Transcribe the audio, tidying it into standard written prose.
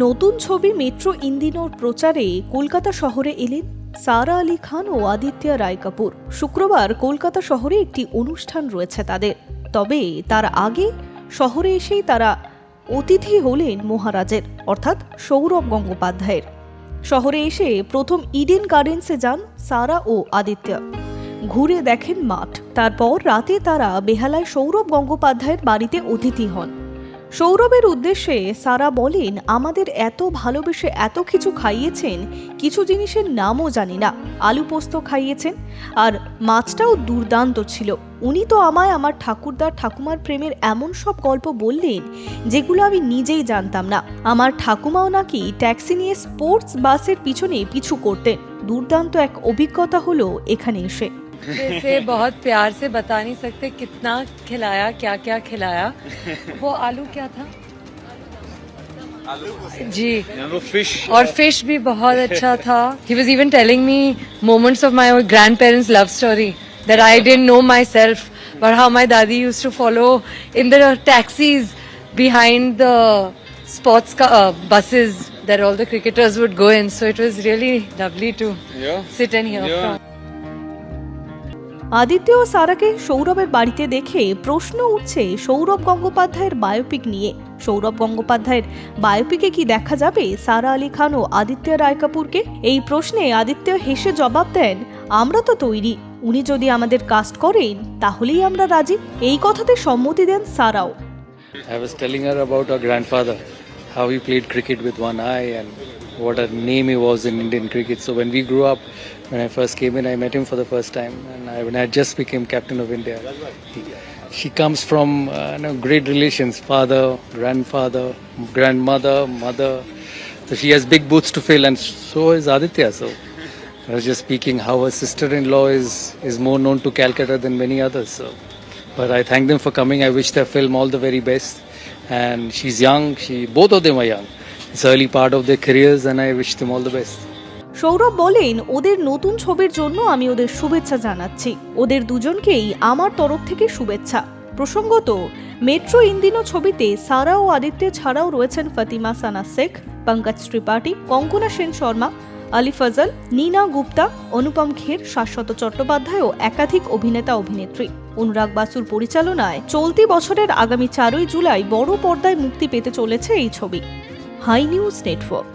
নতুন ছবি মেট্রো ইন্দিনোর প্রচারে কলকাতা শহরে এলেন সারা আলি খান ও আদিত্য রায় কাপুর। শুক্রবার কলকাতা শহরে একটি অনুষ্ঠান রয়েছে তাদের। তবে তার আগে শহরে এসেই তারা অতিথি হলেন মহারাজের, অর্থাৎ সৌরভ গঙ্গোপাধ্যায়ের। শহরে এসে প্রথম ইডেন গার্ডেন্সে যান সারা ও আদিত্য, ঘুরে দেখেন মাঠ। তারপর রাতে তারা বেহালায় সৌরভ গঙ্গোপাধ্যায়ের বাড়িতে অতিথি হন। সৌরভের উদ্দেশ্যে সারা বলেন, আমাদের এত ভালোবেসে এত কিছু খাইয়েছেন, কিছু জিনিসের নামও জানি না। আলু পোস্ত খাইয়েছেন, আর মাছটাও দুর্দান্ত ছিল। উনি তো আমায় আমার ঠাকুরদার ঠাকুমার প্রেমের এমন সব গল্প বললেন যেগুলো আমি নিজেই জানতাম না। আমার ঠাকুমাও নাকি ট্যাক্সি নিয়ে স্পোর্টস বাসের পিছনে পিছু করতেন। দুর্দান্ত এক অভিজ্ঞতা হলো এখানে এসে। जैसे बहुत प्यार से बता नहीं सकते कितना खिलाया, क्या क्या खिलाया। वो आलू क्या था? जी, फिश और फिश भी बहुत अच्छा था. He was even telling me moments of my grandparents' love story that I didn't know myself, but how my dadi used to follow in the taxis behind the sports buses that all the cricketers would go in. So it was really lovely to sit and hear from. Aditya ও সারাকে সৌরভের বাড়িতে দেখে প্রশ্ন উঠছে সৌরভ গঙ্গোপাধ্যায়ের biopic নিয়ে। সৌরভ গঙ্গোপাধ্যায়ের বায়োপিকে কি দেখা যাবে সারা আলি খান ও আদিত্য রায় কাপুরকে? এই প্রশ্নে আদিত্য হেসে জবাব দেন, আমরা তো তৈরি, উনি যদি আমাদের কাস্ট করেন তাহলেই আমরা রাজি। এই কথাতে সম্মতি দেন সারাও। I was telling her about our grandfather, how he played cricket with one eye and what a name he was in Indian cricket. So when we grew up, when I first came in, I met him for the first time, and when I just became captain of India. She comes from great relations, father, grandfather, grandmother, mother. So she has big boots to fill, and so is Aditya. So I was just speaking how her sister-in-law is more known to Calcutta than many others. So, but I thank them for coming. I wish their film all the very best. And she's young. Both of them are young. It's early part of their careers, and I wish them all the best. Sourav বলেন, ওদের নতুন ছবির জন্য আমি ওদের শুভেচ্ছা জানাচ্ছি। ওদের দুজনকেই আমার তরফ থেকে শুভেচ্ছা। প্রসঙ্গত, মেট্রো ইন্দিনো ছবিতে সারা ও আদিত্য ছাড়াও রয়েছেন ফাতিমা সানা শেখ, পঙ্কজ ত্রিপাঠী, কঙ্কনা সেন শর্মা, আলি ফজল, নীনা গুপ্তা, অনুপম খের, শাশ্বত চট্টোপাধ্যায় ও একাধিক অভিনেতা অভিনেত্রী। অনুরাগ বাসুর পরিচালনায় চলতি বছরের আগামী 4 জুলাই বড় পর্দায় মুক্তি পেতে চলেছে এই ছবি। Hi news network.